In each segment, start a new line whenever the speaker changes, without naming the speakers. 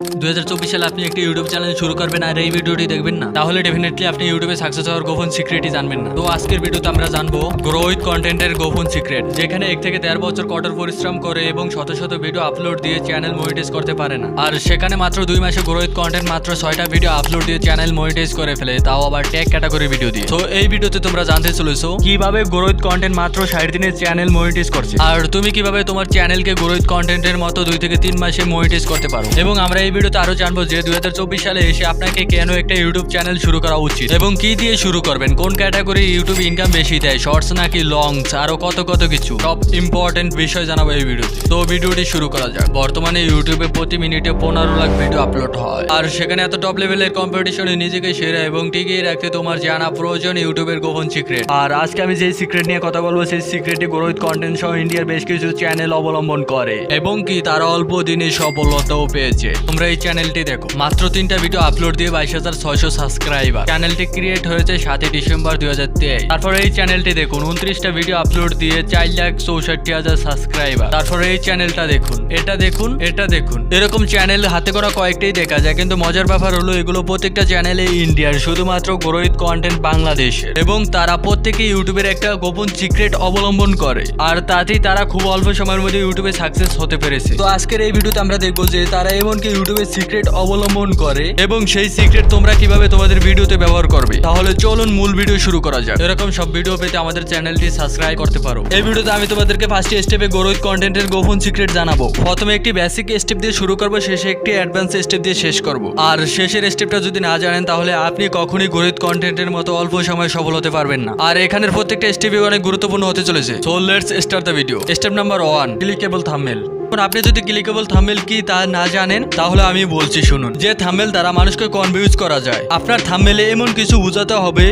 2024 সালে আপনি একটি ইউটিউব চ্যানেল শুরু করবেন আর এই ভিডিওটি দেখবেন না, তাহলে ডেফিনেটলি আপনি ইউটিউবে সাকসেস হওয়ার গোপন সিক্রেটই জানবেন না। তো আজকের ভিডিওতে আমরা জানবো গ্রো উইথ কন্টেন্টের গোপন সিক্রেট, যেখানে 1 থেকে 13 বছর কঠোর পরিশ্রম করে এবং শত শত ভিডিও আপলোড দিয়ে চ্যানেল মনিটাইজ করতে পারে না, আর সেখানে মাত্র 2 মাসে গ্রো উইথ কন্টেন্ট মাত্র 6টা ভিডিও আপলোড দিয়ে চ্যানেল মনিটাইজ করে ফেলে, তাও আবার ট্যাগ ক্যাটাগরি ভিডিও দিয়ে। তো এই ভিডিওতে তোমরা জানতে চলেছো কিভাবে গ্রো উইথ কন্টেন্ট মাত্র 60 দিনে চ্যানেল মনিটাইজ করছে, আর তুমি কিভাবে তোমার চ্যানেলকে গ্রো উইথ কন্টেন্টের মতো 2 থেকে 3 মাসে মনিটাইজ করতে পারো। এবং আমরা এই ভিডিওতে আরো জানবো যে 2024 সালে এসে আপনাকে কেন একটা ইউটিউব চ্যানেল শুরু করা উচিত এবং কি দিয়ে শুরু করবেন, কোন ক্যাটাগরি ইউটিউব ইনকাম বেশি দেয়, শর্টস নাকি লংস, আরো কত কত কিছু সব ইম্পর্টেন্ট বিষয় জানাবো এই ভিডিওতে। তো ভিডিওটি শুরু করা যাক। বর্তমানে ইউটিউবে প্রতি মিনিটে 15 লাখ ভিডিও আপলোড হয়, আর সেখানে এত টপ লেভেলের কম্পিটিশনে নিজেকে সেরা এবং টিকিয়ে রাখতে তোমার জানা প্রয়োজন ইউটিউবের গোপন সিক্রেট। আর আজকে আমি যে সিক্রেট নিয়ে কথা বলবো সেই সিক্রেটটি গ্রো উইথ কন্টেন্ট সহ ইন্ডিয়ার বেশ কিছু চ্যানেল অবলম্বন করে এবং কি তারা অল্প দিনে সফলতাও পেয়েছে। তোমরা এই চ্যানেলটি দেখো, মাত্র 3টা ভিডিও আপলোড দিয়ে 22,600 সাবস্ক্রাইবার। চ্যানেলটি ক্রিয়েট হয়েছে 7 ডিসেম্বর 2023। তারপরে এই চ্যানেলটি দেখুন, 29টা ভিডিও আপলোড দিয়ে 4,64,000 সাবস্ক্রাইবার। তারপরে এই চ্যানেলটা দেখুন, এটা দেখুন, এটা দেখুন। এরকম চ্যানেল হাতে করা কয়েকটাই দেখা যায়, কিন্তু মজার ব্যাপার হলো এগুলো প্রত্যেকটা চ্যানেলে ইন্ডিয়ার, শুধুমাত্র গ্রো উইথ কন্টেন্ট বাংলাদেশের, এবং তারা প্রত্যেকে ইউটিউবের একটা গোপন সিক্রেট অবলম্বন করে, আর তাতেই তারা খুব অল্প সময়ের মধ্যে ইউটিউবে সাকসেস হতে পেরেছে। তো আজকের এই ভিডিওতে আমরা দেখবো যে তারা এমনকি ইউটিউবের সিক্রেট অবলম্বন করে এবং সেই সিক্রেট তোমরা কিভাবে তোমাদের ভিডিওতে ব্যবহার করবে। তাহলে চলুন মূল ভিডিও শুরু করা যাক। এরকম সব ভিডিও পেতে আমাদের চ্যানেলটি সাবস্ক্রাইব করতে পারো। এই ভিডিওতে আমি তোমাদেরকে 5টি স্টেপে গ্রো উইথ কন্টেন্টের গোপন সিক্রেট জানাবো। প্রথমে একটি বেসিক স্টেপ দিয়ে শুরু করব, শেষে একটি অ্যাডভান্স স্টেপ দিয়ে শেষ করব। আর শেষের স্টেপটা যদি না জানেন তাহলে আপনি কখনোই গ্রো উইথ কন্টেন্টের মতো অল্প সময়ে সফল হতে পারবেন না। আর এখানের প্রত্যেকটা স্টেপই অনেক গুরুত্বপূর্ণ হতে চলেছে। So let's start the video. Step number 1, clickable thumbnail. আপনি যদি ক্লিকেবল থাম্বনেল কি তা না জানেন তাহলে আমি বলছি শুনুন। যে থাম্বনেল দ্বারা মানুষকে কনফিউজ করা যায়। আপনার থাম্বনেলে এমন কিছু বোঝাতে হবে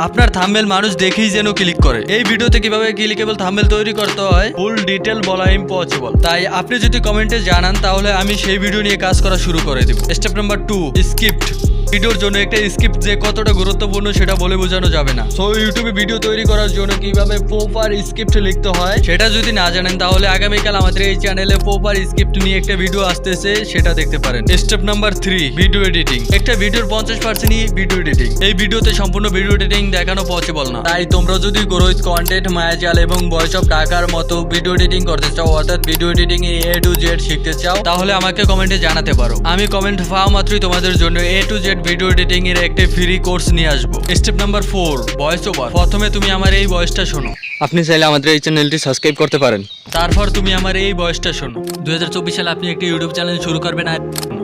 আপনার থাম্বনেল মানুষ দেখেই যেন ক্লিক করে। এই ভিডিওতে কিভাবে ক্লিকেবল থাম্বনেল তৈরি করতে হয় ফুল ডিটেল বলা ইম্পসিবল, তাই আপনি যদি কমেন্টে জানান তাহলে আমি সেই ভিডিও নিয়ে কাজ করা শুরু করে দেব। Step number 2, script. ভিডিওর জন্য একটা স্ক্রিপ্ট যে কতটা গুরুত্বপূর্ণ সেটা বলে বোঝানো যাবে না। সো ইউটিউবে ভিডিও তৈরি করার জন্য কিভাবে প্রপার স্ক্রিপ্ট লিখতে হয় সেটা যদি না জানেন তাহলে আগামীকাল আমাদের এই চ্যানেলে প্রপার স্ক্রিপ্ট নিয়ে একটা ভিডিও আসতেছে, সেটা দেখতে পারেন। Step number 3, video editing. একটা ভিডিওর 50%ই ভিডিও এডিটিং। এই ভিডিওতে সম্পূর্ণ ভিডিও এডিটিং দেখানো পসিবল না, তাই তোমরা যদি গ্রো উইথ কন্টেন্ট, মায়াজাল এবং ভয়েস অফ ঢাকার মতো ভিডিও এডিটিং করতে চাও, অর্থাৎ video editing A to Z শিখতে চাও, তাহলে আমাকে কমেন্টে জানাতে পারো। আমি কমেন্ট পাওয়া মাত্রই তোমাদের জন্য A to Z video editing এর একটা ফ্রি কোর্স নিয়ে আসবো। Step number 4, voice over. প্রথমে তুমি আমার এই ভয়েসটা শোনো। আপনি চাইলে আমাদের এই চ্যানেলটি সাবস্ক্রাইব করতে পারেন। তারপর তুমি আমার এই ভয়েসটা শোনো। 2024 সালে আপনি একটি ইউটিউব চ্যানেল শুরু করবেন, আর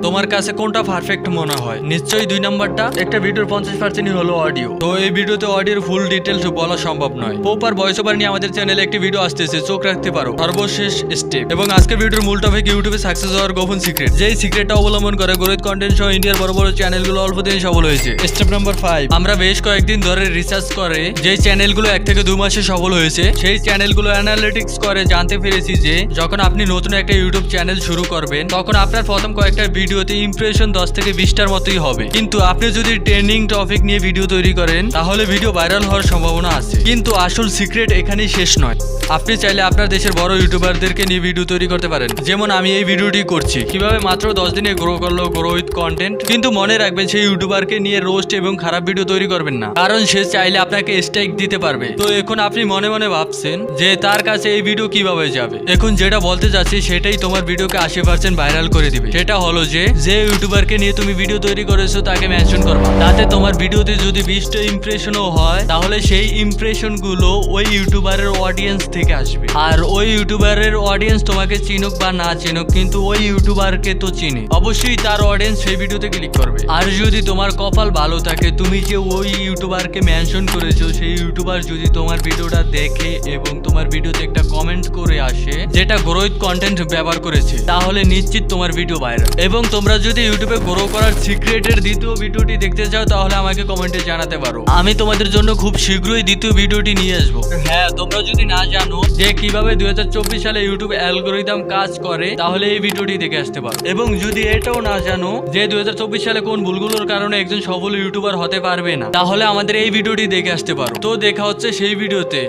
তোমার কাছে কোনটা পারফেক্ট মনে হয়? নিশ্চয়ই 2 নাম্বারটা। একটা ভিডিওর 50%ই হলো অডিও, তো এই ভিডিওতে অডিওর ফুল ডিটেলস বলা সম্ভব নয়। প্রপার ভয়েস ওভার নিয়ে আমাদের চ্যানেলে একটি ভিডিও আসতেছে, চোখ রাখতে পারো। সর্বশেষ স্টেপ এবং আজকের ভিডিওর মূল টপিক ইউটিউবে সাকসেস হওয়ার গোপন সিক্রেট, যেই সিক্রেটটা অবলম্বন করে গ্রো উইথ কন্টেন্ট সহ ইন্ডিয়ার বড় বড় চ্যানেলগুলো অল্প দিনে সফল হয়েছে। স্টেপ নাম্বার 5, আমরা বেশ কয়েকদিন ধরে রিসার্চ করে যেই চ্যানেলগুলো 1 থেকে 2 মাসে সফল হয়েছে সেই চ্যানেলগুলো অ্যানালিটিক্স করে জানতে পেরেছি যে যখন আপনি নতুন একটা ইউটিউব চ্যানেল শুরু করবেন তখন আপনার প্রথম কয়েকটা ভিডিওতে ইমপ্রেশন 10 থেকে 20টার মতোই হবে, কিন্তু আপনি যদি ট্রেন্ডিং টপিক নিয়ে ভিডিও তৈরি করেন তাহলে ভিডিও ভাইরাল হওয়ার সম্ভাবনা আছে। কিন্তু আসল সিক্রেট এখানেই শেষ নয়। আপনি চাইলে আপনার দেশের বড় ইউটিউবারদেরকে নিয়ে ভিডিও তৈরি করতে পারেন, যেমন আমি এই ভিডিওটি করছি, কিভাবে মাত্র 10 দিনে গ্রো করলো গ্রো উইথ কন্টেন্ট। কিন্তু মনে রাখবেন সেই ইউটিউবারকে নিয়ে রোস্ট এবং খারাপ ভিডিও তৈরি করবেন না, কারণ সে চাইলে আপনাকে স্ট্রাইক দিতে পারবে। তো এখন আপনি মনে মনে ভাবছেন যে তার কাছে এই ভিডিও কিভাবে যাবে। এখন যেটা বলতে যাচ্ছি সেটাই তোমার ভিডিওকে 80% ভাইরাল করে দিবে। সেটা হলো যে ইউটিউবারকে নিয়ে তুমি ভিডিও তৈরি করেছো তাকে মেনশন করবা, তাতে তোমার ভিডিওতে যদি 20টা ইমপ্রেশনও হয় তাহলে সেই ইমপ্রেশন গুলো ওই ইউটিউবারের অডিয়েন্স থেকে আসবে। আর ওই ইউটিউবারের অডিয়েন্স তোমাকে চিনুক বা না চিনুক, কিন্তু ওই ইউটিউবারকে তো চিনে, অবশ্যই তার অডিয়েন্স সেই ভিডিওতে ক্লিক করবে। আর যদি তোমার কপাল ভালো থাকে, তুমি যে ওই ইউটিউবারকে মেনশন করেছো সেই ইউটিউবার যদি তোমার ভিডিওটা দেখে এবং তোমার ভিডিওতে একটা কমেন্ট করে আসে যেটা গ্রো উইথ কন্টেন্ট ব্যবহার করেছে, তাহলে নিশ্চিত তোমার ভিডিও ভাইরাল। এবং তোমরা যদি ইউটিউবে গ্রো করার সিক্রেটের দ্বিতীয় ভিডিওটি দেখতে চাও তাহলে আমাকে কমেন্টে জানাতে পারো। আমি তোমাদের জন্য খুব শীঘ্রই দ্বিতীয় ভিডিওটি নিয়ে আসবো। হ্যাঁ, তোমরা যদি না জানো যে কিভাবে 2024 সালে ইউটিউব অ্যালগরিদম কাজ করে তাহলে এই ভিডিওটি দেখে আসতে পারো। এবং যদি এটাও না জানো যে 2024 সালে কোন ভুলগুলোর কারণে একজন সফল ইউটিউবার হতে পারবে না, তাহলে আমাদের এই ভিডিওটি দেখে আসতে পারো। তো দেখা হচ্ছে সেই ভিডিওতে।